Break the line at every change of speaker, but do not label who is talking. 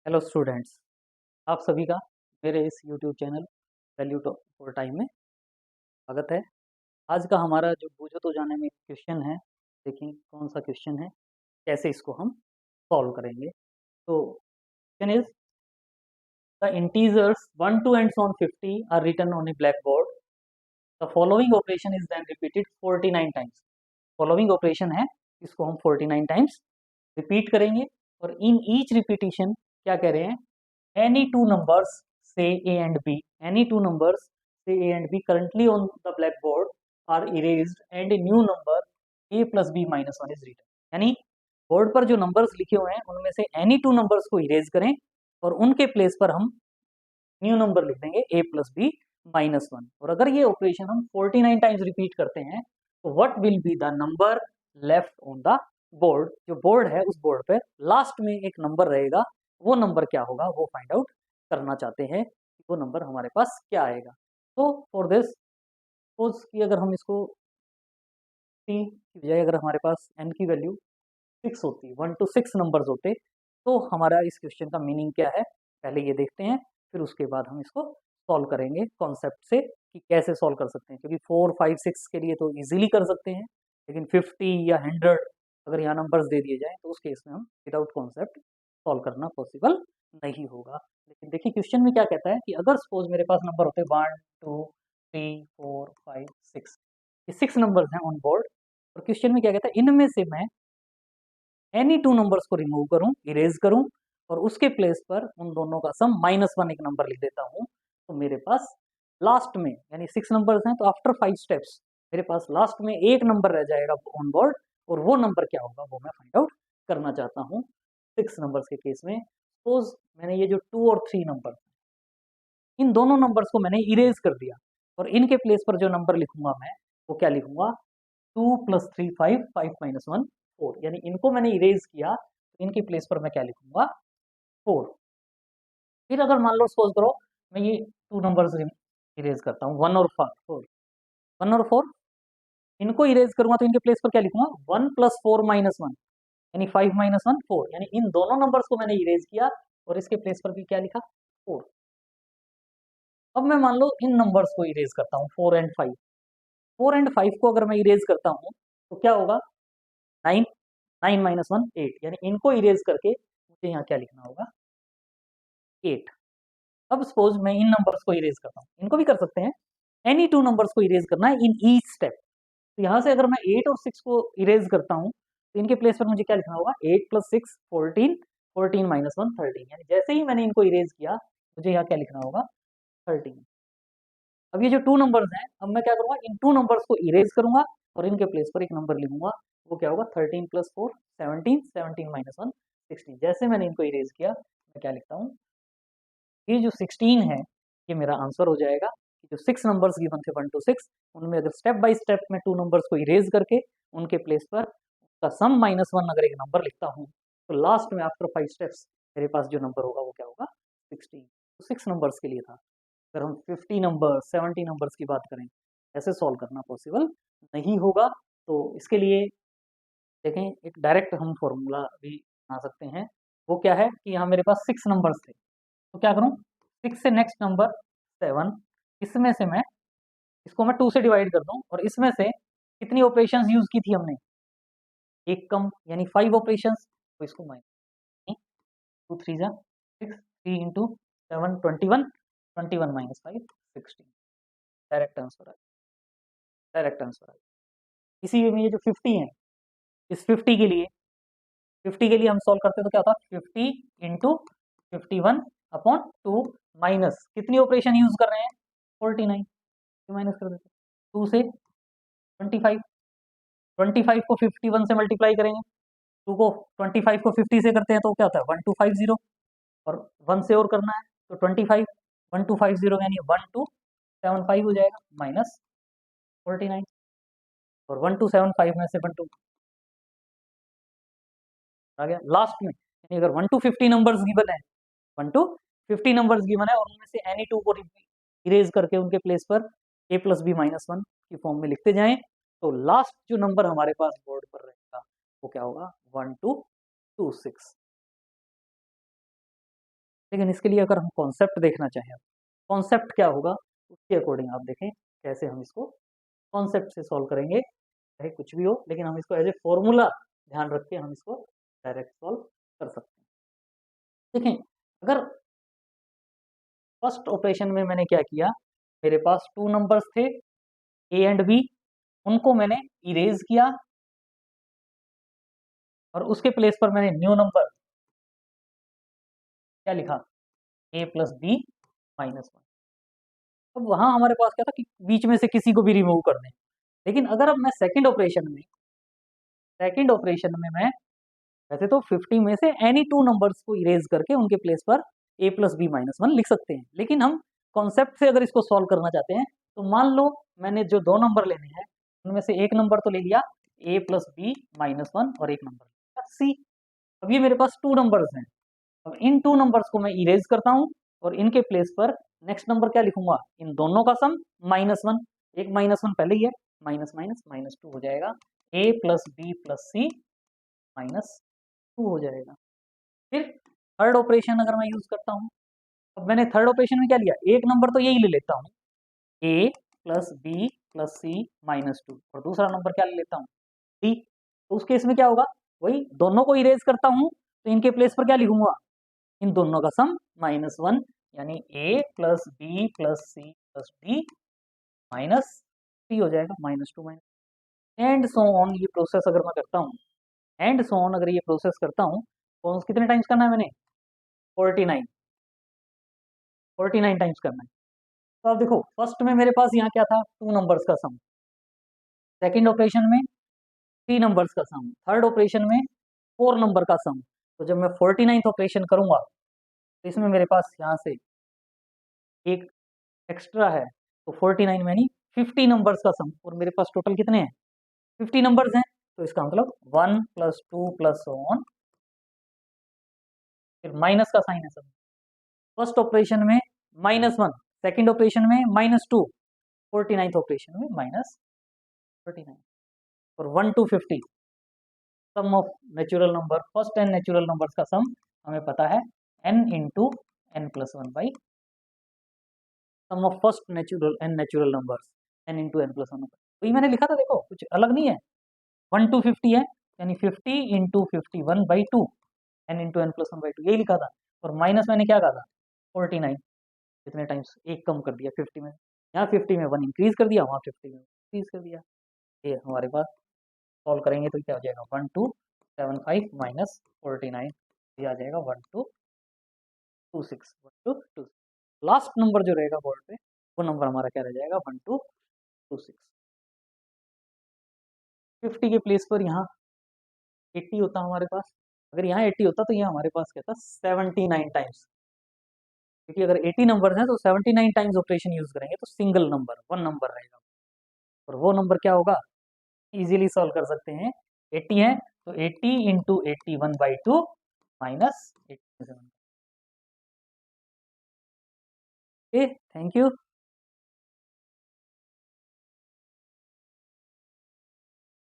Hello students, आप सभी का मेरे इस YouTube channel value for time में स्वागत है। आज का हमारा जो बूझो तो जाने में क्वेश्चन है, देखिए कौन सा क्वेश्चन है, कैसे इसको हम सॉल्व करेंगे। तो question is the integers 1 to and on 50 are written on a blackboard. The following operation is then repeated 49 times. Following operation है, इसको हम 49 टाइम्स रिपीट करेंगे और इन ईच रिपीटिशन क्या कह रहे हैं, any two numbers say a and b, any two numbers say a and b currently on the blackboard are erased and a new number a plus b minus 1 is written। यानी board पर जो numbers लिखे हुए हैं उनमें से any two numbers को erase करें और उनके प्लेस पर हम न्यू नंबर लिख देंगे a प्लस बी माइनस 1। और अगर ये ऑपरेशन हम 49 टाइम्स रिपीट करते हैं तो what will be the number left on the board. जो बोर्ड है उस बोर्ड पे लास्ट में एक नंबर रहेगा, वो नंबर क्या होगा वो फाइंड आउट करना चाहते हैं कि वो नंबर हमारे पास क्या आएगा। तो फॉर दिस सपोज कि अगर हम इसको t की बजाय अगर हमारे पास n की वैल्यू 6 होती, 1 to 6 नंबर्स होते, तो हमारा इस क्वेश्चन का मीनिंग क्या है पहले ये देखते हैं, फिर उसके बाद हम इसको सॉल्व करेंगे कॉन्सेप्ट से कि कैसे सॉल्व कर सकते हैं। क्योंकि 4, 5, 6 के लिए तो इजीली कर सकते हैं, लेकिन 50 या 100 अगर यहाँ नंबर्स दे दिए जाए तो उस केस में हम विदाउट कॉन्सेप्ट सॉल्व करना पॉसिबल नहीं होगा। लेकिन देखिए क्वेश्चन में क्या कहता है कि अगर सपोज मेरे पास नंबर होते 1, 2, 3, 4, 5, 6, ये 6 नंबर्स हैं ऑन बोर्ड। और क्वेश्चन में क्या कहता है, इनमें से मैं एनी टू नंबर्स को रिमूव करूं, इरेज करूं और उसके प्लेस पर उन दोनों का सम -1 एक नंबर लिख देता हूं, तो मेरे पास लास्ट में यानी 6 नंबर्स हैं तो आफ्टर 5 स्टेप्स मेरे पास लास्ट में एक नंबर रह जाएगा ऑन बोर्ड और वो नंबर क्या होगा वो मैं फाइंड आउट करना चाहता हूँ। 6 नंबर्स के केस में सपोज मैंने ये जो 2 और 3 नंबर, इन दोनों नंबर्स को मैंने इरेज कर दिया और इनके प्लेस पर जो नंबर लिखूंगा मैं वो क्या लिखूंगा, 2 + 3 5, 5 - 1 4। यानी इनको मैंने इरेज किया तो इनके प्लेस पर मैं क्या लिखूंगा, 4। फिर अगर मान लो सपोज करो मैं ये 2 नंबर्स इरेज करता हूँ, 1 और 4, 1 और 4 इनको इरेज करूंगा तो इनके प्लेस पर क्या लिखूंगा, 1 + 4 - 1 यानी 5 - 1 4। यानी इन दोनों नंबर्स को मैंने इरेज किया और इसके प्लेस पर भी क्या लिखा, 4। अब मैं मान लो इन नंबर्स को इरेज करता हूँ 4 एंड 5। 4 एंड 5 को अगर मैं इरेज करता हूँ तो क्या होगा, 9, 9 - 1 8। यानी इनको इरेज करके मुझे यहाँ क्या लिखना होगा, 8। अब सपोज मैं इन नंबर्स को इरेज करता हूँ, इनको भी कर सकते हैं, एनी टू नंबर्स को इरेज करना है इन ईच स्टेप। तो यहाँ से अगर मैं 8 और 6 को इरेज करता हूँ तो इनके प्लेस पर मुझे क्या लिखना होगा, 8 + 6 14, 14 - 1 13। यानी जैसे ही मैंने इनको इरेज किया मुझे यहाँ क्या लिखना होगा, 13। अब ये जो 2 नंबर्स हैं, अब मैं क्या करूंगा, इन 2 नंबर्स को इरेज करूंगा और इनके प्लेस पर एक नंबर लिखूंगा, वो क्या होगा, 13 + 4 17, 17 - 1 16। जैसे मैंने इनको इरेज किया मैं क्या लिखता हूँ, ये जो 16 है ये मेरा आंसर हो जाएगा। जो 6 नंबर्स गिवन थे 1 to 6, उनमें अगर स्टेप बाय स्टेप में 2 नंबर्स को इरेज करके उनके प्लेस पर उसका सम -1 अगर एक नंबर लिखता हूँ तो लास्ट में आफ्टर 5 स्टेप्स मेरे पास जो नंबर होगा वो क्या होगा, 16। तो 6 नंबर्स के लिए था। अगर हम 50 नंबर 70 नंबर्स की बात करें, ऐसे सॉल्व करना पॉसिबल नहीं होगा। तो इसके लिए देखें एक डायरेक्ट हम फॉर्मूला भी बना सकते हैं। वो क्या है कि यहाँ मेरे पास 6 नंबर्स थे तो क्या करूँ, 6 से नेक्स्ट नंबर 7, इसमें से मैं इसको मैं 2 से डिवाइड कर दूं और इसमें से कितनी ऑपरेशंस यूज की थी हमने, एक कम यानी 5 ऑपरेशंस, तो इसको माइनस 2 3 जा 6, 3 × 7 21, 21 - 5 16। डायरेक्ट आंसर आया, डायरेक्ट आंसर आया। इसी वे में ये जो 50 है, इस 50 के लिए हम सॉल्व करते तो क्या होता, 50 × 51/2 माइनस कितनी ऑपरेशन यूज कर रहे हैं, 49, माइनस कर देते 2 से 25, 25 को 51 से मल्टीप्लाई करेंगे, 2 को 25 को 50 से करते हैं तो क्या होता है 1250 और 1 से और करना है तो 25 1250 यानी 1275 हो जाएगा माइनस 49। और 1275 में से 12 आ गया लास्ट में। यानी अगर 1 to 50 नंबर्स गिवन है, 1 to 50 नंबर्स गिवन है और उनमें से एनी टू को इरेज करके उनके प्लेस पर a + b - 1 की फॉर्म में लिखते जाएं तो लास्ट जो नंबर हमारे पास बोर्ड पर रहेगा वो क्या होगा, 1226। लेकिन इसके लिए अगर हम कॉन्सेप्ट देखना चाहें, कॉन्सेप्ट क्या होगा उसके अकॉर्डिंग आप देखें कैसे हम इसको कॉन्सेप्ट से सॉल्व करेंगे, चाहे कुछ भी हो, लेकिन हम इसको एज ए फॉर्मूला ध्यान रख के हम इसको डायरेक्ट सॉल्व कर सकते हैं। देखें, अगर फर्स्ट ऑपरेशन में मैंने क्या किया, मेरे पास 2 नंबर्स थे ए एंड बी, उनको मैंने इरेज किया और उसके प्लेस पर मैंने न्यू नंबर क्या लिखा, ए प्लस बी माइनस 1। अब वहां हमारे पास क्या था कि बीच में से किसी को भी रिमूव कर दें, लेकिन अगर अब मैं सेकंड ऑपरेशन में मैं वैसे तो 50 में से एनी 2 नंबर्स को इरेज करके उनके प्लेस पर ए प्लस बी माइनस 1 लिख सकते हैं, लेकिन हम कॉन्सेप्ट से अगर इसको सॉल्व करना चाहते हैं तो मान लो मैंने जो 2 नंबर लेने हैं उनमें से एक नंबर तो ले लिया ए प्लस बी माइनस 1 और एक नंबर सी। अब ये मेरे पास 2 नंबर्स हैं, अब इन 2 नंबर्स को मैं इरेज करता हूँ और इनके प्लेस पर नेक्स्ट नंबर क्या लिखूंगा, इन दोनों का सम -1, एक -1 पहले ही है, माइनस माइनस -2 हो जाएगा, ए प्लस बी प्लस सी -2 हो जाएगा। फिर थर्ड ऑपरेशन अगर मैं यूज करता हूँ, अब मैंने थर्ड ऑपरेशन में क्या लिया, एक नंबर तो यही ले लेता हूँ ए प्लस बी प्लस सी -2 और दूसरा नंबर क्या ले लेता हूँ डी। तो उस केस में क्या होगा, वही दोनों को इरेज करता हूँ तो इनके प्लेस पर क्या लिखूंगा, इन दोनों का सम -1, यानी A plus B plus C plus D -3 हो जाएगा, -2 एंड सो ऑन। ये प्रोसेस अगर मैं करता हूँ, एंड सो ऑन अगर ये प्रोसेस करता हूँ, तो कितने टाइम्स करना है मैंने, 49 टाइम्स करना है। तो अब देखो फर्स्ट में मेरे पास यहाँ क्या था, 2 नंबर्स का सम, सेकंड ऑपरेशन में 3 नंबर्स का सम, थर्ड ऑपरेशन में 4 नंबर का सम। तो जब मैं 49th ऑपरेशन करूंगा तो इसमें मेरे पास यहाँ से एक एक्स्ट्रा है, तो 49 में नहीं 50 नंबर्स का सम, और मेरे पास टोटल कितने हैं, 50 नंबर्स हैं। तो इसका मतलब 1 + 2 + ऑन, फिर माइनस का साइन है सब। फर्स्ट ऑपरेशन में -1, सेकंड ऑपरेशन में -2, 49th ऑपरेशन में -49, और 1 to 50 sum of natural number, first n natural numbers का सम हमें पता है n × n+1 sum of first नेचुरल एंड नेचुरल नंबर्स n × n+1। वही मैंने लिखा था, देखो कुछ अलग नहीं है, 1 to 50 है, यानी 50 × 51/2 n × n+1/2 यही लिखा था, और माइनस मैंने क्या कहा था 49, कितने टाइम्स एक कम कर दिया 50 में, यहाँ 50 में 1 इंक्रीज कर दिया, वहाँ 50 में इंक्रीज कर दिया। ये हमारे पास सॉल्व करेंगे तो क्या हो जाएगा, 1275 - 49, ये आ जाएगा 1226, 1226। लास्ट नंबर जो रहेगा बोर्ड पे वो नंबर हमारा क्या रह जाएगा, 1226। 50 के प्लेस पर यहाँ 80 होता हमारे पास, अगर यहाँ 80 होता तो यहाँ हमारे पास क्या था 79 टाइम्स, क्योंकि अगर 80 नंबर हैं तो 79 टाइम्स ऑपरेशन यूज करेंगे तो सिंगल नंबर 1 नंबर रहेगा, और वो नंबर क्या होगा, इजीली सॉल्व कर सकते हैं। 80 है तो 80 × 81/2 -87। Okay, thank you.